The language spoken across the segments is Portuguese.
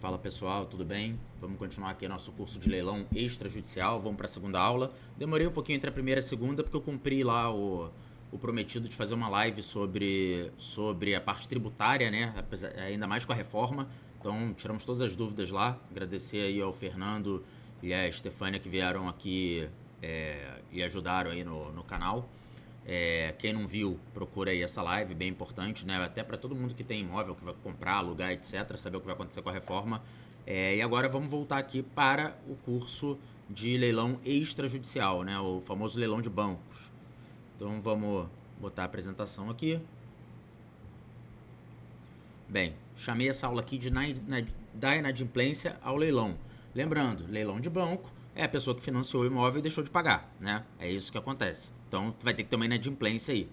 Fala pessoal, tudo bem? Vamos continuar aqui nosso curso de leilão extrajudicial, vamos para a segunda aula. Demorei um pouquinho entre a primeira e a segunda porque eu cumpri lá o prometido de fazer uma live sobre a parte tributária, né? Ainda mais com a reforma. Então tiramos todas as dúvidas lá. Agradecer aí ao Fernando e à Estefânia que vieram aqui e ajudaram aí no canal. Quem não viu, procura aí essa live, bem importante, né? Até para todo mundo que tem imóvel, que vai comprar, alugar, etc., saber o que vai acontecer com a reforma. E agora vamos voltar aqui para o curso de leilão extrajudicial, né? O famoso leilão de bancos. Então vamos botar a apresentação aqui. Bem, chamei essa aula aqui da inadimplência ao leilão. Lembrando, leilão de banco é a pessoa que financiou o imóvel e deixou de pagar, né? É isso que acontece. Então, vai ter que ter uma inadimplência aí.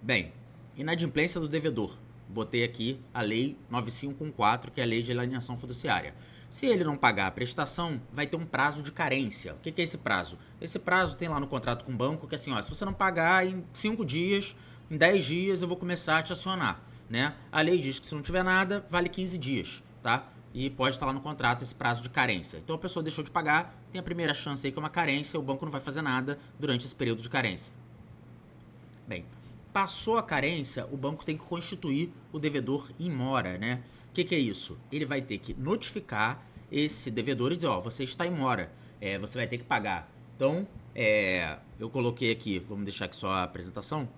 Bem, inadimplência do devedor. Botei aqui a Lei 9514, que é a Lei de Alienação Fiduciária. Se ele não pagar a prestação, vai ter um prazo de carência. O que é esse prazo? Esse prazo tem lá no contrato com o banco que é assim, ó, se você não pagar em 5 dias, em 10 dias eu vou começar a te acionar, né? A lei diz que se não tiver nada, vale 15 dias, tá? E pode estar lá no contrato esse prazo de carência. Então a pessoa deixou de pagar, tem a primeira chance aí que é uma carência, o banco não vai fazer nada durante esse período de carência. Bem, passou a carência, o banco tem que constituir o devedor em mora, né? O que é isso? Ele vai ter que notificar esse devedor e dizer, ó, você está em mora, você vai ter que pagar. Então, eu coloquei aqui, vamos deixar aqui só a apresentação.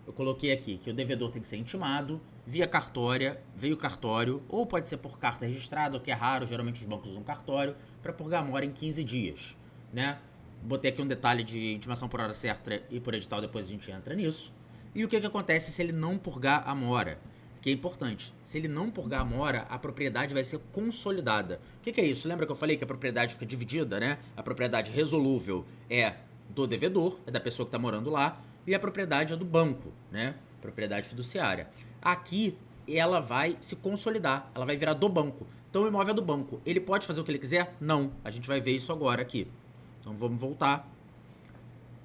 Eu coloquei aqui que o devedor tem que ser intimado via cartória, veio cartório, ou pode ser por carta registrada, o que é raro, geralmente os bancos usam cartório, para purgar a mora em 15 dias, né? Botei aqui um detalhe de intimação por hora certa e por edital, depois a gente entra nisso. E o que acontece se ele não purgar a mora? Que é importante. Se ele não purgar a mora, a propriedade vai ser consolidada. O que é isso? Lembra que eu falei que a propriedade fica dividida, né? A propriedade resolúvel é do devedor, é da pessoa que está morando lá, e a propriedade é do banco, né? Propriedade fiduciária. Aqui, ela vai se consolidar, ela vai virar do banco. Então, o imóvel é do banco. Ele pode fazer o que ele quiser? Não. A gente vai ver isso agora aqui. Então, vamos voltar.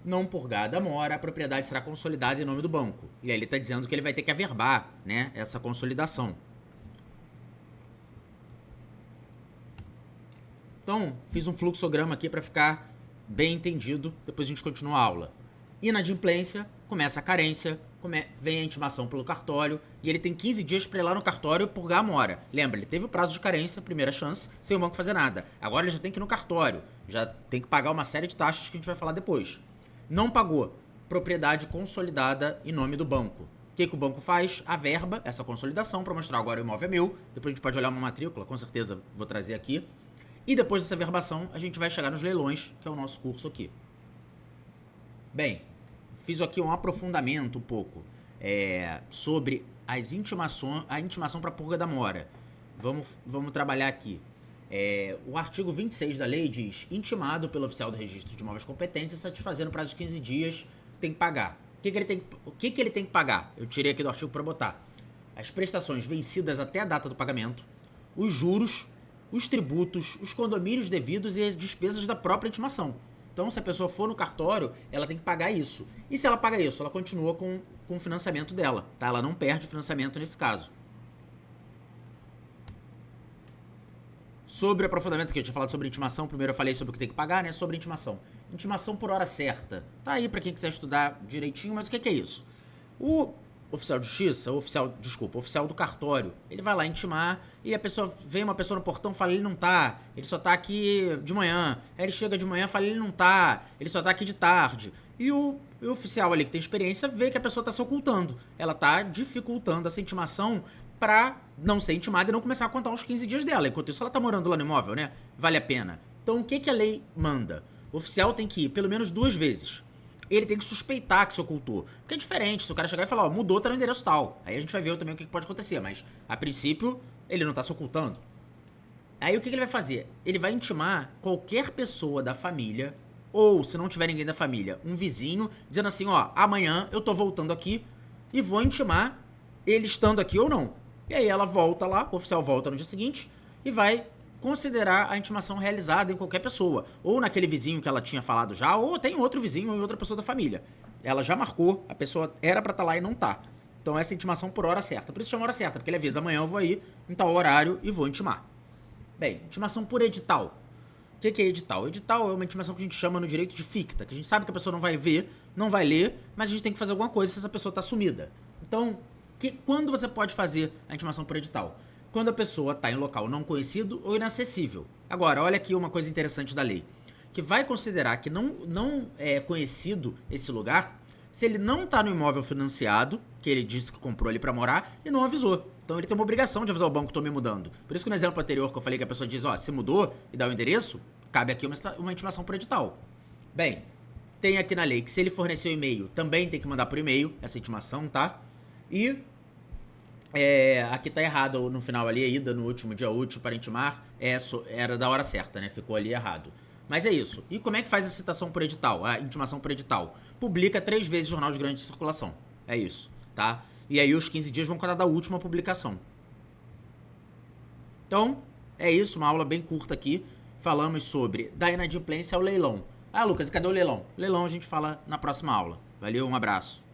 Não purgada a mora, a propriedade será consolidada em nome do banco. E aí ele está dizendo que ele vai ter que averbar, né, essa consolidação. Então, fiz um fluxograma aqui para ficar bem entendido, depois a gente continua a aula. Inadimplência, começa a carência, vem a intimação pelo cartório, e ele tem 15 dias para ir lá no cartório purgar a mora. Lembra, ele teve o prazo de carência, primeira chance, sem o banco fazer nada. Agora ele já tem que ir no cartório, já tem que pagar uma série de taxas que a gente vai falar depois. Não pagou, propriedade consolidada em nome do banco. O que o banco faz? Averba essa consolidação para mostrar agora o imóvel é meu, depois a gente pode olhar uma matrícula, com certeza vou trazer aqui. E depois dessa averbação, a gente vai chegar nos leilões, que é o nosso curso aqui. Bem, fiz aqui um aprofundamento um pouco sobre a intimação para purga da mora. Vamos trabalhar aqui. O artigo 26 da lei diz: intimado pelo oficial do registro de imóveis competentes e satisfazendo o prazo de 15 dias, tem que pagar. O que ele tem que pagar? Eu tirei aqui do artigo para botar. As prestações vencidas até a data do pagamento, os juros, os tributos, os condomínios devidos e as despesas da própria intimação. Então, se a pessoa for no cartório, ela tem que pagar isso. E se ela paga isso, ela continua com o financiamento dela, tá? Ela não perde o financiamento nesse caso. Sobre aprofundamento, que eu tinha falado sobre intimação, primeiro eu falei sobre o que tem que pagar, né? Sobre intimação. Intimação por hora certa. Tá aí para quem quiser estudar direitinho, mas o que é isso? O oficial de justiça, o oficial do cartório, ele vai lá intimar e a pessoa, vem uma pessoa no portão e fala, ele não tá, ele só tá aqui de manhã. Aí ele chega de manhã e fala, ele não tá, ele só tá aqui de tarde. E o oficial ali que tem experiência vê que a pessoa tá se ocultando. Ela tá dificultando essa intimação pra não ser intimada e não começar a contar os 15 dias dela. Enquanto isso, ela tá morando lá no imóvel, né? Vale a pena. Então, o que a lei manda? O oficial tem que ir pelo menos 2 vezes. Ele tem que suspeitar que se ocultou. Porque é diferente, se o cara chegar e falar, ó, mudou, tá no endereço tal. Aí a gente vai ver também o que pode acontecer, mas a princípio, ele não tá se ocultando. Aí o que ele vai fazer? Ele vai intimar qualquer pessoa da família, ou se não tiver ninguém da família, um vizinho, dizendo assim, ó, amanhã eu tô voltando aqui e vou intimar ele estando aqui ou não. E aí ela volta lá, o oficial volta no dia seguinte e vai considerar a intimação realizada em qualquer pessoa, ou naquele vizinho que ela tinha falado já, ou tem outro vizinho ou outra pessoa da família. Ela já marcou, a pessoa era pra estar lá e não tá. Então essa intimação por hora certa. Por isso chama hora certa, porque ele avisa, amanhã eu vou aí em tal horário e vou intimar. Bem, intimação por edital. O que é edital? Edital é uma intimação que a gente chama no direito de ficta, que a gente sabe que a pessoa não vai ver, não vai ler, mas a gente tem que fazer alguma coisa se essa pessoa está sumida. Então, quando você pode fazer a intimação por edital? Quando a pessoa está em local não conhecido ou inacessível. Agora, olha aqui uma coisa interessante da lei, que vai considerar que não é conhecido esse lugar se ele não está no imóvel financiado, que ele disse que comprou ali para morar, e não avisou. Então ele tem uma obrigação de avisar o banco que estou me mudando. Por isso que no exemplo anterior que eu falei que a pessoa diz, ó, se mudou e dá o endereço, cabe aqui uma intimação por edital. Bem, tem aqui na lei que se ele fornecer o e-mail, também tem que mandar por e-mail essa intimação, tá? E aqui tá errado no final ali, a ida no último dia útil para intimar, era da hora certa, né? Ficou ali errado. Mas é isso. E como é que faz a citação por edital, a intimação por edital? Publica 3 vezes jornal de grande circulação. É isso, tá? E aí os 15 dias vão contar da última publicação. Então, é isso, uma aula bem curta aqui. Falamos sobre da inadimplência ao leilão. Ah, Lucas, e cadê o leilão? Leilão a gente fala na próxima aula. Valeu, um abraço.